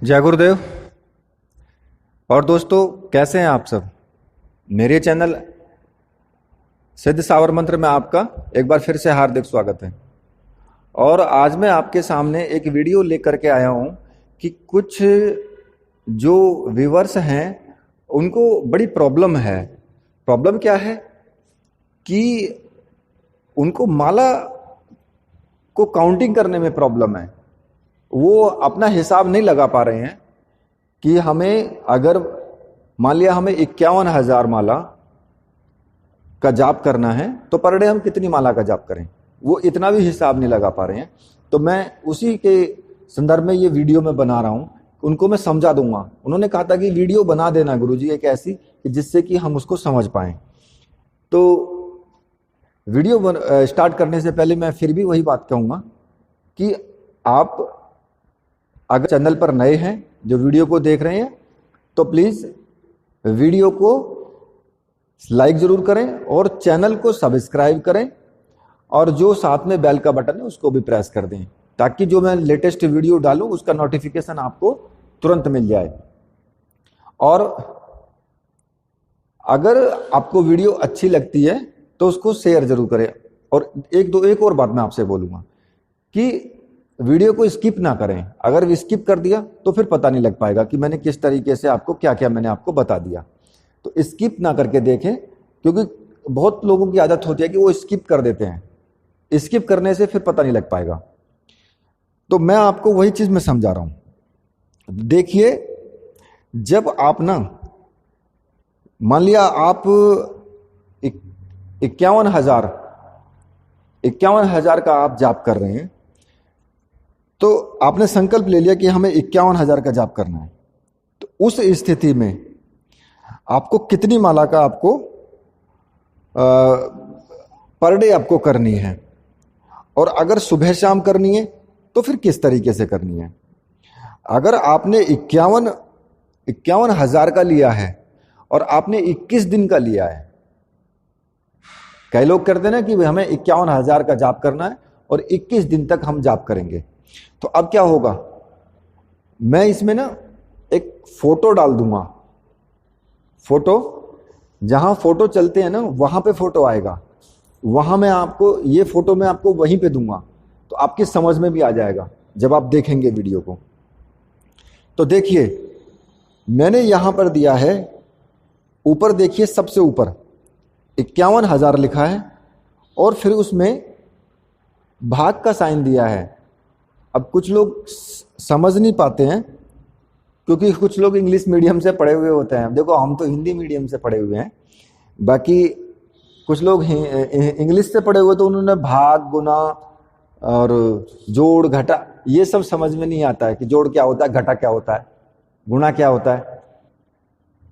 जय गुरुदेव। और दोस्तों, कैसे हैं आप सब। मेरे चैनल सिद्ध सावर मंत्र में आपका एक बार फिर से हार्दिक स्वागत है। और आज मैं आपके सामने एक वीडियो लेकर के आया हूं कि कुछ जो व्यूअर्स हैं उनको बड़ी प्रॉब्लम है। प्रॉब्लम क्या है कि उनको माला को काउंटिंग करने में प्रॉब्लम है। वो अपना हिसाब नहीं लगा पा रहे हैं कि हमें अगर मान लिया हमें 51,000 माला का जाप करना है तो पर डे हम कितनी माला का जाप करें, वो इतना भी हिसाब नहीं लगा पा रहे हैं। तो मैं उसी के संदर्भ में ये वीडियो में बना रहा हूं, उनको मैं समझा दूंगा। उन्होंने कहा था कि वीडियो बना देना गुरुजी एक ऐसी कि जिससे कि हम उसको समझ पाएं। तो वीडियो स्टार्ट करने से पहले मैं फिर भी वही बात कहूंगा कि आप अगर चैनल पर नए हैं, जो वीडियो को देख रहे हैं, तो प्लीज वीडियो को लाइक जरूर करें और चैनल को सब्सक्राइब करें और जो साथ में बेल का बटन है उसको भी प्रेस कर दें, ताकि जो मैं लेटेस्ट वीडियो डालूं उसका नोटिफिकेशन आपको तुरंत मिल जाए। और अगर आपको वीडियो अच्छी लगती है तो उसको शेयर जरूर करें। और एक और बात मैं आपसे बोलूंगा कि वीडियो को स्किप ना करें। अगर स्किप कर दिया तो फिर पता नहीं लग पाएगा कि मैंने किस तरीके से आपको क्या क्या मैंने आपको बता दिया। तो स्किप ना करके देखें, क्योंकि बहुत लोगों की आदत होती है कि वो स्किप कर देते हैं। स्किप करने से फिर पता नहीं लग पाएगा। तो मैं आपको वही चीज में समझा रहा हूं। देखिए, जब आप ना मान लिया आप 51,000 का आप जाप कर रहे हैं, तो आपने संकल्प ले लिया कि हमें 51,000 का जाप करना है। तो उस स्थिति में आपको कितनी माला का आपको पर डे आपको करनी है, और अगर सुबह शाम करनी है तो फिर किस तरीके से करनी है। अगर आपने 51,000 का लिया है और आपने 21 दिन का लिया है, कई लोग करते हैं ना कि हमें 51,000 का जाप करना है और 21 दिन तक हम जाप करेंगे। तो अब क्या होगा, मैं इसमें ना एक फोटो डाल दूंगा। फोटो, जहां फोटो चलते हैं ना वहां पे फोटो आएगा, वहां मैं आपको ये फोटो मैं आपको वहीं पे दूंगा, तो आपकी समझ में भी आ जाएगा जब आप देखेंगे वीडियो को। तो देखिए, मैंने यहां पर दिया है, ऊपर देखिए सबसे ऊपर 51,000 लिखा है और फिर उसमें भाग का साइन दिया है। अब कुछ लोग समझ नहीं पाते हैं क्योंकि कुछ लोग इंग्लिश मीडियम से पढ़े हुए होते हैं। देखो, हम तो हिंदी मीडियम से पढ़े हुए हैं, बाकी कुछ लोग इंग्लिश से पढ़े हुए, तो उन्होंने भाग, गुना और जोड़, घटा ये सब समझ में नहीं आता है कि जोड़ क्या होता है, घटा क्या होता है, गुणा क्या होता है।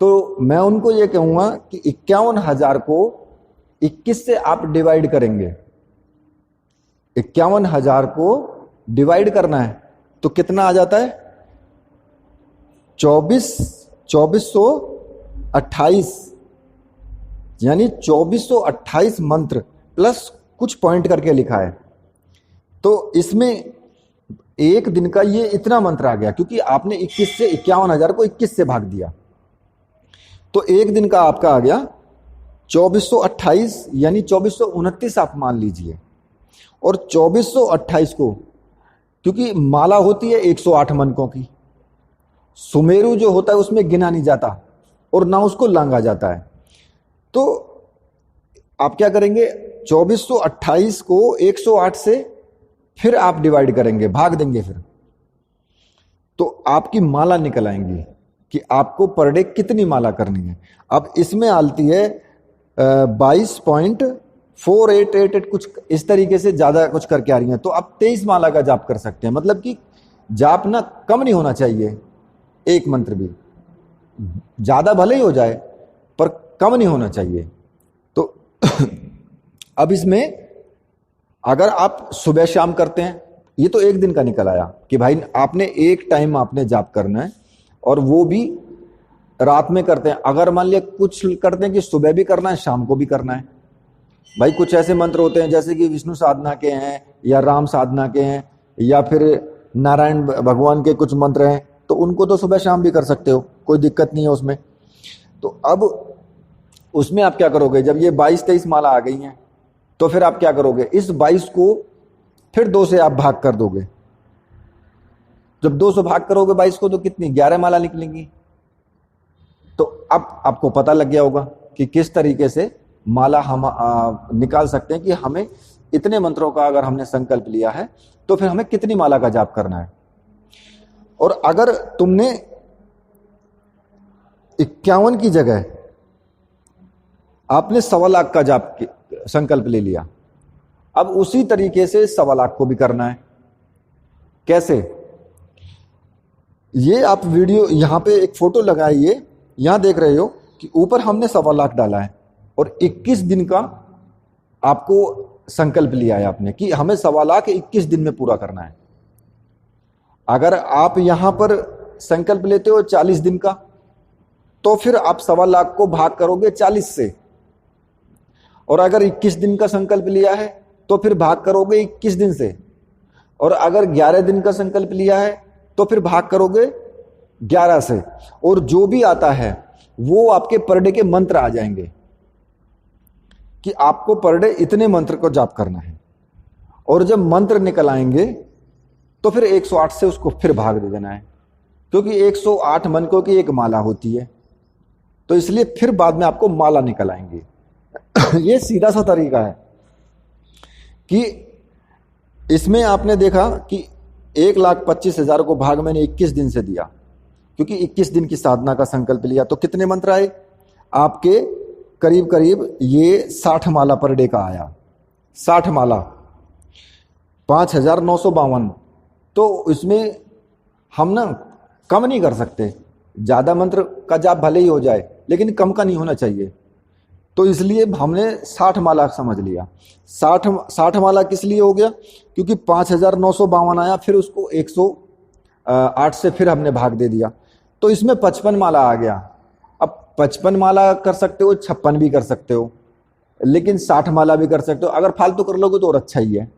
तो मैं उनको ये कहूंगा कि 51,000 को 21 से आप डिवाइड करेंगे। 51,000 को डिवाइड करना है तो कितना आ जाता है, 2428, यानी 2428 मंत्र प्लस कुछ पॉइंट करके लिखा है। तो इसमें एक दिन का ये इतना मंत्र आ गया, क्योंकि आपने 21 से 51,000 को 21 से भाग दिया, तो एक दिन का आपका आ गया 2428, यानी 2429 आप मान लीजिए। और 2428 को, क्योंकि माला होती है 108 मनकों की, सुमेरु जो होता है उसमें गिना नहीं जाता और ना उसको लांगा जाता है। तो आप क्या करेंगे, 2428 को 108 से फिर आप डिवाइड करेंगे, भाग देंगे फिर, तो आपकी माला निकल आएंगी कि आपको पर डे कितनी माला करनी है। अब इसमें आती है 22.4888 कुछ इस तरीके से ज्यादा कुछ करके आ रही है। तो आप 23 माला का जाप कर सकते हैं। मतलब कि जाप ना कम नहीं होना चाहिए, एक मंत्र भी ज्यादा भले ही हो जाए पर कम नहीं होना चाहिए। तो अब इसमें अगर आप सुबह शाम करते हैं, ये तो एक दिन का निकल आया कि भाई आपने एक टाइम आपने जाप करना है, और वो भी रात में करते हैं। अगर मान लिया कुछ करते हैं कि सुबह भी करना है, शाम को भी करना है। भाई कुछ ऐसे मंत्र होते हैं जैसे कि विष्णु साधना के हैं या राम साधना के हैं या फिर नारायण भगवान के कुछ मंत्र हैं, तो उनको तो सुबह शाम भी कर सकते हो, कोई दिक्कत नहीं है उसमें। तो अब उसमें आप क्या करोगे, जब ये 22-23 माला आ गई हैं तो फिर आप क्या करोगे, इस 22 को फिर 2 से आप भाग कर दोगे। जब 2 से भाग करोगे 22 को तो कितनी, 11 माला निकलेंगी। तो अब आपको पता लग गया होगा कि किस तरीके से माला हम निकाल सकते हैं कि हमें इतने मंत्रों का अगर हमने संकल्प लिया है तो फिर हमें कितनी माला का जाप करना है। और अगर तुमने 51 की जगह आपने 1.25 लाख का जाप संकल्प ले लिया, अब उसी तरीके से 1.25 लाख को भी करना है। कैसे, ये आप वीडियो यहां पे एक फोटो लगाइए, यहां देख रहे हो कि ऊपर हमने 1.25 लाख डाला है और 21 दिन का आपको संकल्प लिया है आपने कि हमें 1.25 लाख 21 दिन में पूरा करना है। अगर आप यहां पर संकल्प लेते हो 40 दिन का, तो फिर आप 1.25 लाख को भाग करोगे 40 से, और अगर 21 दिन का संकल्प लिया है तो फिर भाग करोगे 21 दिन से, और अगर 11 दिन का संकल्प लिया है तो फिर भाग करोगे 11 से, और जो भी आता है वो आपके पर डे के मंत्र आ जाएंगे कि आपको पर डे इतने मंत्र को जाप करना है। और जब मंत्र निकल आएंगे तो फिर 108 से उसको फिर भाग दे देना है, क्योंकि 108 मनकों की एक माला होती है, तो इसलिए फिर बाद में आपको माला निकल आएंगे। ये सीधा सा तरीका है कि इसमें आपने देखा कि 1,25,000 को भाग मैंने 21 दिन से दिया, क्योंकि 21 दिन की साधना का संकल्प लिया। तो कितने मंत्र आए आपके, करीब करीब ये 60 माला पर डे का आया, 60 माला 5,952। तो इसमें हम ना कम नहीं कर सकते, ज्यादा मंत्र का जाप भले ही हो जाए लेकिन कम का नहीं होना चाहिए। तो इसलिए हमने 60 माला समझ लिया। 60 माला किस लिए हो गया, क्योंकि 5,952 आया, फिर उसको 108 से फिर हमने भाग दे दिया, तो इसमें 55 माला आ गया। अब 55 माला कर सकते हो, 56 भी कर सकते हो, लेकिन 60 माला भी कर सकते हो। अगर फालतू कर लोगे तो और अच्छा ही है।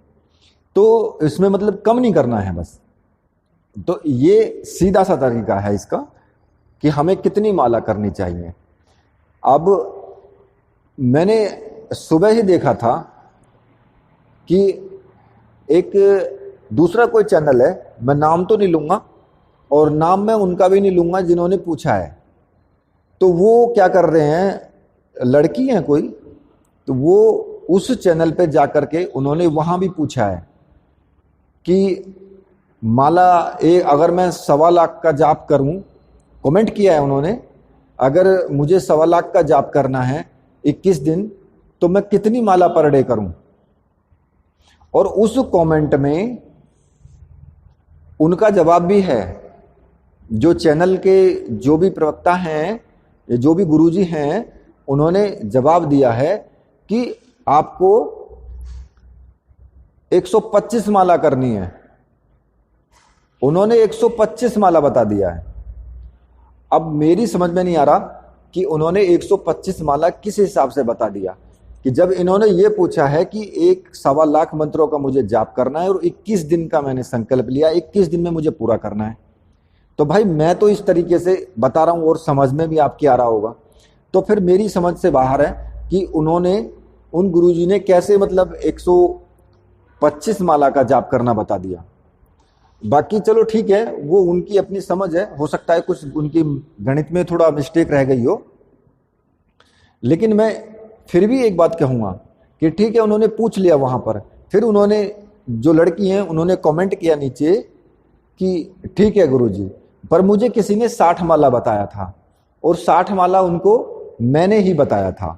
तो इसमें मतलब कम नहीं करना है बस। तो ये सीधा सा तरीका है इसका कि हमें कितनी माला करनी चाहिए। अब मैंने सुबह ही देखा था कि एक दूसरा कोई चैनल है, मैं नाम तो नहीं लूंगा और नाम मैं उनका भी नहीं लूंगा जिन्होंने पूछा है। तो वो क्या कर रहे हैं, लड़की है कोई, तो वो उस चैनल पे जाकर के उन्होंने वहां भी पूछा है कि माला अगर मैं 1.25 लाख का जाप करूं, कमेंट किया है उन्होंने, अगर मुझे 1.25 लाख का जाप करना है 21 दिन तो मैं कितनी माला पर डे करूं। और उस कमेंट में उनका जवाब भी है। जो चैनल के जो भी प्रवक्ता हैं, जो भी गुरुजी हैं, उन्होंने जवाब दिया है कि आपको 125 माला करनी है। उन्होंने 125 माला बता दिया है। अब मेरी समझ में नहीं आ रहा कि उन्होंने 125 माला किस हिसाब से बता दिया, कि जब इन्होंने ये पूछा है कि 1.25 लाख मंत्रों का मुझे जाप करना है और 21 दिन का मैंने संकल्प लिया, 21 दिन में मुझे पूरा करना है। तो भाई मैं तो इस तरीके से बता रहा हूं और समझ में भी आपकी आ रहा होगा, तो फिर मेरी समझ से बाहर है कि उन्होंने, उन गुरुजी ने कैसे मतलब 125 माला का जाप करना बता दिया। बाकी चलो ठीक है, वो उनकी अपनी समझ है, हो सकता है कुछ उनकी गणित में थोड़ा मिस्टेक रह गई हो। लेकिन मैं फिर भी एक बात कहूंगा कि ठीक है, उन्होंने पूछ लिया वहां पर, फिर उन्होंने, जो लड़की हैं, उन्होंने कमेंट किया नीचे कि ठीक है गुरुजी, पर मुझे किसी ने 60 माला बताया था और 60 माला उनको मैंने ही बताया था।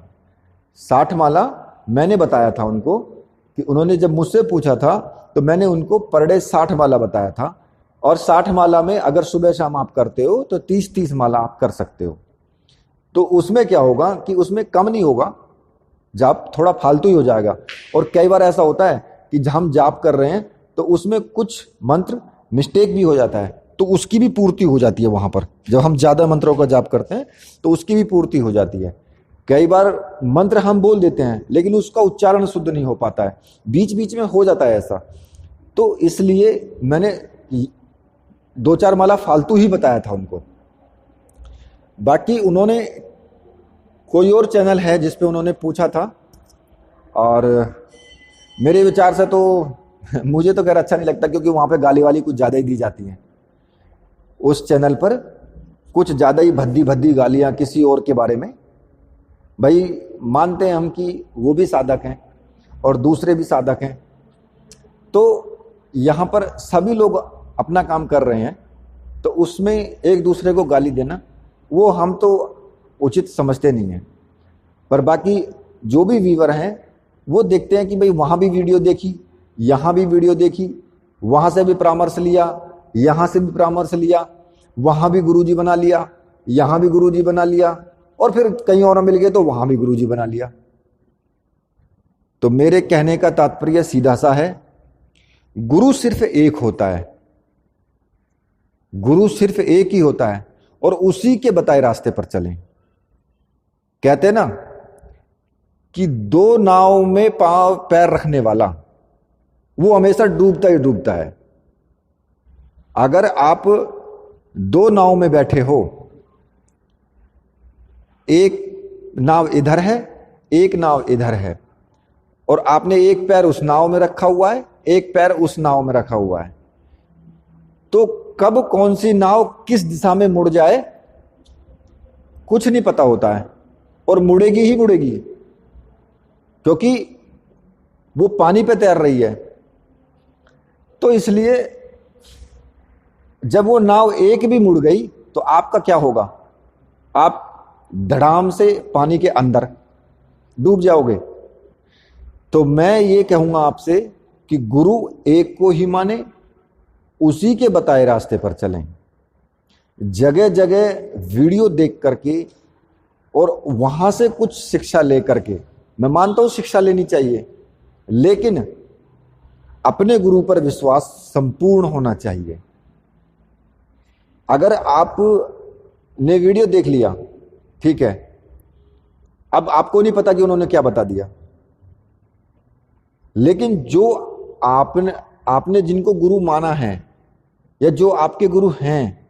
60 माला मैंने बताया था उनको, कि उन्होंने जब मुझसे पूछा था तो मैंने उनको पर डे 60 माला बताया था। और 60 माला में अगर सुबह शाम आप करते हो तो 30-30 माला आप कर सकते हो। तो उसमें क्या होगा कि उसमें कम नहीं होगा जाप, थोड़ा फालतू ही हो जाएगा। और कई बार ऐसा होता है कि हम जाप कर रहे हैं तो उसमें कुछ मंत्र मिस्टेक भी हो जाता है, तो उसकी भी पूर्ति हो जाती है वहां पर। जब हम ज्यादा मंत्रों का जाप करते हैं तो उसकी भी पूर्ति हो जाती है। कई बार मंत्र हम बोल देते हैं लेकिन उसका उच्चारण शुद्ध नहीं हो पाता है, बीच बीच में हो जाता है ऐसा। तो इसलिए मैंने दो चार माला फालतू ही बताया था उनको। बाकी उन्होंने कोई और चैनल है जिस पे उन्होंने पूछा था, और मेरे विचार से तो मुझे तो खैर अच्छा नहीं लगता, क्योंकि वहां पे गाली वाली कुछ ज्यादा ही दी जाती है। उस चैनल पर कुछ ज्यादा ही भद्दी भद्दी गालियां किसी और के बारे में। भाई मानते हैं हम कि वो भी साधक हैं और दूसरे भी साधक हैं, तो यहाँ पर सभी लोग अपना काम कर रहे हैं, तो उसमें एक दूसरे को गाली देना वो हम तो उचित समझते नहीं हैं। पर बाकी जो भी व्यूअर हैं वो देखते हैं कि भाई वहाँ भी वीडियो देखी, यहाँ भी वीडियो देखी, वहाँ से भी परामर्श लिया, यहाँ से भी परामर्श लिया, वहाँ भी गुरुजी बना लिया, यहाँ भी गुरुजी बना लिया, और फिर कहीं और मिल गए तो वहाँ भी गुरुजी बना लिया। तो मेरे कहने का तात्पर्य सीधा सा है, गुरु सिर्फ एक होता है, गुरु सिर्फ एक ही होता है, और उसी के बताए रास्ते पर चलें। कहते हैं ना कि दो नाव में पांव पैर रखने वाला वो हमेशा डूबता ही डूबता है। अगर आप दो नाव में बैठे हो, एक नाव इधर है, एक नाव इधर है, और आपने एक पैर उस नाव में रखा हुआ है, एक पैर उस नाव में रखा हुआ है, तो कब कौन सी नाव किस दिशा में मुड़ जाए कुछ नहीं पता होता है, और मुड़ेगी ही मुड़ेगी, क्योंकि वो पानी पे तैर रही है। तो इसलिए जब वो नाव एक भी मुड़ गई तो आपका क्या होगा? आप धड़ाम से पानी के अंदर डूब जाओगे। तो मैं ये कहूंगा आपसे कि गुरु एक को ही माने, उसी के बताए रास्ते पर चलें। जगह जगह वीडियो देख करके और वहां से कुछ शिक्षा लेकर के, मैं मानता हूं शिक्षा लेनी चाहिए, लेकिन अपने गुरु पर विश्वास संपूर्ण होना चाहिए। अगर आपने वीडियो देख लिया, ठीक है, अब आपको नहीं पता कि उन्होंने क्या बता दिया, लेकिन जो आपने जिनको गुरु माना है या जो आपके गुरु हैं,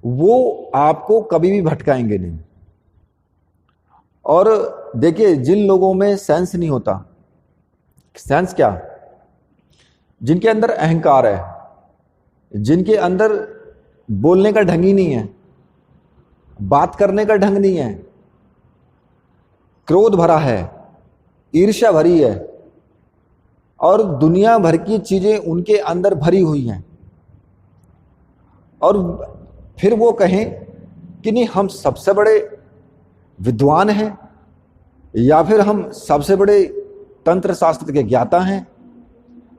वो आपको कभी भी भटकाएंगे नहीं। और देखिए, जिन लोगों में सेंस नहीं होता, सेंस क्या, जिनके अंदर अहंकार है, जिनके अंदर बोलने का ढंग ही नहीं है, बात करने का ढंग नहीं है, क्रोध भरा है, ईर्ष्या भरी है, और दुनिया भर की चीजें उनके अंदर भरी हुई हैं, और फिर वो कहें कि नहीं हम सबसे बड़े विद्वान हैं, या फिर हम सबसे बड़े तंत्र शास्त्र के ज्ञाता हैं।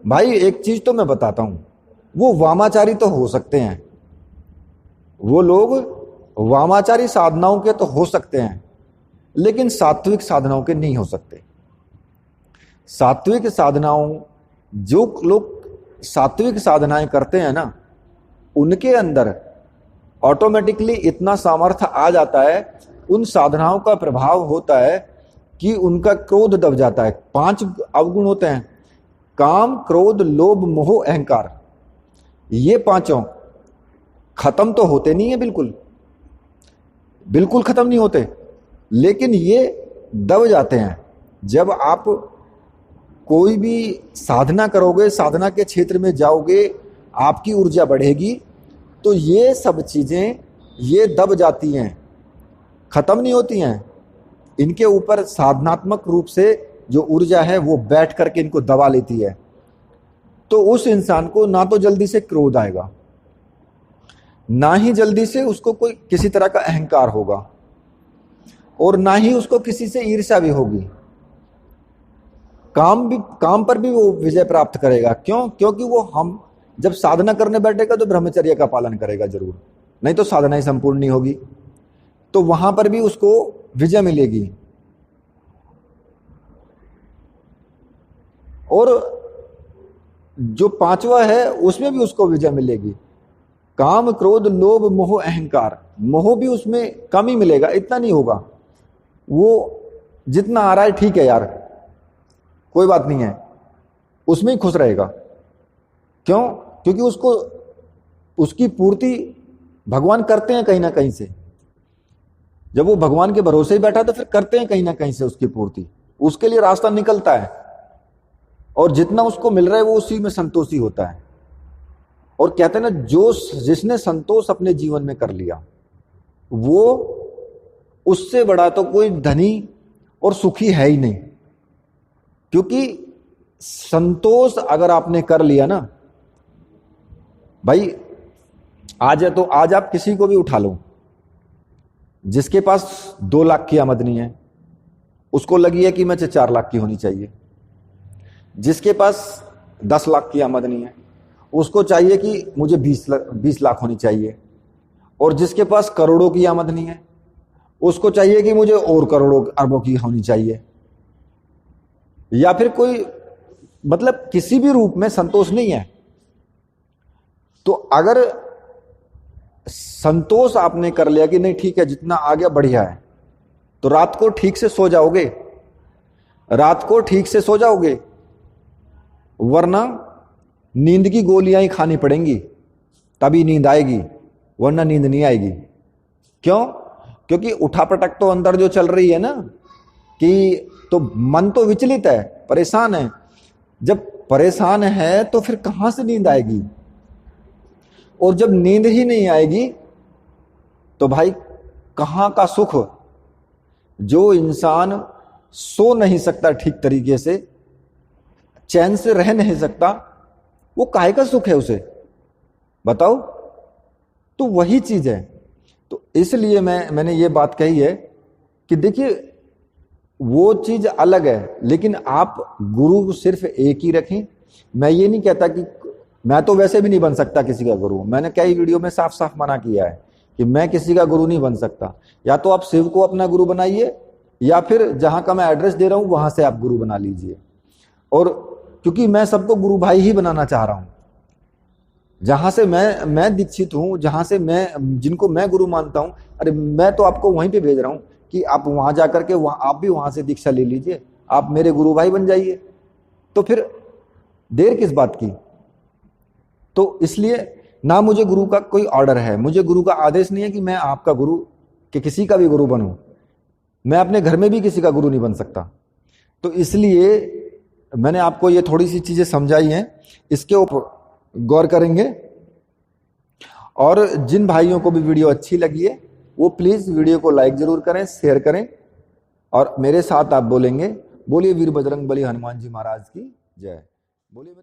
भाई एक चीज तो मैं बताता हूं, वो वामाचारी तो हो सकते हैं, वो लोग वामाचारी साधनाओं के तो हो सकते हैं, लेकिन सात्विक साधनाओं के नहीं हो सकते। सात्विक साधनाओं, जो लोग सात्विक साधनाएं करते हैं ना, उनके अंदर ऑटोमेटिकली इतना सामर्थ्य आ जाता है, उन साधनाओं का प्रभाव होता है कि उनका क्रोध दब जाता है। 5 अवगुण होते हैं, काम, क्रोध, लोभ, मोह, अहंकार। ये पांचों खत्म तो होते नहीं है, बिल्कुल बिल्कुल खत्म नहीं होते, लेकिन ये दब जाते हैं। जब आप कोई भी साधना करोगे, साधना के क्षेत्र में जाओगे, आपकी ऊर्जा बढ़ेगी, तो ये सब चीजें ये दब जाती हैं, खत्म नहीं होती हैं। इनके ऊपर साधनात्मक रूप से जो ऊर्जा है वो बैठ करके इनको दबा लेती है। तो उस इंसान को ना तो जल्दी से क्रोध आएगा, ना ही जल्दी से उसको कोई किसी तरह का अहंकार होगा, और ना ही उसको किसी से ईर्ष्या भी होगी। काम पर भी वो विजय प्राप्त करेगा। क्यों? क्योंकि वो हम जब साधना करने बैठेगा तो ब्रह्मचर्य का पालन करेगा जरूर, नहीं तो साधना ही संपूर्ण नहीं होगी। तो वहां पर भी उसको विजय मिलेगी। और जो 5वां है उसमें भी उसको विजय मिलेगी। काम, क्रोध, लोभ, मोह, अहंकार। मोह भी उसमें कम ही मिलेगा, इतना नहीं होगा। वो जितना आ रहा है ठीक है यार, कोई बात नहीं है, उसमें ही खुश रहेगा। क्यों? क्योंकि उसको उसकी पूर्ति भगवान करते हैं कहीं ना कहीं से। जब वो भगवान के भरोसे ही बैठा तो फिर करते हैं कहीं ना कहीं से उसकी पूर्ति, उसके लिए रास्ता निकलता है, और जितना उसको मिल रहा है वो उसी में संतोषी होता है। और कहते हैं ना, जो जिसने संतोष अपने जीवन में कर लिया, वो उससे बड़ा तो कोई धनी और सुखी है ही नहीं। क्योंकि संतोष अगर आपने कर लिया ना भाई, आज है तो आज आप किसी को भी उठा लो, जिसके पास 2 लाख की आमदनी है उसको लगी है कि मुझे 4 लाख की होनी चाहिए। जिसके पास 10 लाख की आमदनी है उसको चाहिए कि मुझे 20 लाख होनी चाहिए। और जिसके पास करोड़ों की आमदनी है उसको चाहिए कि मुझे और करोड़ों अरबों की होनी चाहिए। या फिर कोई मतलब किसी भी रूप में संतोष नहीं है। तो अगर संतोष आपने कर लिया कि नहीं ठीक है, जितना आ गया बढ़िया है, तो रात को ठीक से सो जाओगे, रात को ठीक से सो जाओगे, वरना नींद की गोलियां ही खानी पड़ेंगी तभी नींद आएगी, वरना नींद नहीं आएगी। क्यों? क्योंकि उठापटक तो अंदर जो चल रही है ना, कि तो मन तो विचलित है, परेशान है। जब परेशान है तो फिर कहां से नींद आएगी? और जब नींद ही नहीं आएगी तो भाई कहां का सुख? जो इंसान सो नहीं सकता ठीक तरीके से, चैन से रह नहीं सकता, वो काहे का सुख है उसे? बताओ। तो वही चीज है। तो इसलिए मैंने ये बात कही है कि देखिए, वो चीज अलग है, लेकिन आप गुरु सिर्फ एक ही रखें। मैं ये नहीं कहता कि मैं तो वैसे भी नहीं बन सकता किसी का गुरु। मैंने कई वीडियो में साफ साफ मना किया है कि मैं किसी का गुरु नहीं बन सकता। या तो आप शिव को अपना गुरु बनाइए, या फिर जहां का मैं एड्रेस दे रहा हूं वहां से आप गुरु बना लीजिए। और क्योंकि मैं सबको गुरु भाई ही बनाना चाह रहा हूं, जहां से मैं दीक्षित हूं, जहां से मैं जिनको मैं गुरु मानता हूं, अरे मैं तो आपको वहीं पे भेज रहा हूं कि आप वहां जाकर के आप भी वहां से दीक्षा ले लीजिए, आप मेरे गुरु भाई बन जाइए। तो फिर देर किस बात की? तो इसलिए ना मुझे गुरु का कोई ऑर्डर है, मुझे गुरु का आदेश नहीं है कि मैं आपका गुरु कि किसी का भी गुरु बनूं। मैं अपने घर में भी किसी का गुरु नहीं बन सकता। तो इसलिए मैंने आपको ये थोड़ी सी चीजें समझाई हैं, इसके ऊपर गौर करेंगे। और जिन भाइयों को भी वीडियो अच्छी लगी है वो प्लीज वीडियो को लाइक जरूर करें, शेयर करें, और मेरे साथ आप बोलेंगे, बोलिए वीर बजरंग बली हनुमान जी महाराज की जय। बोलिए।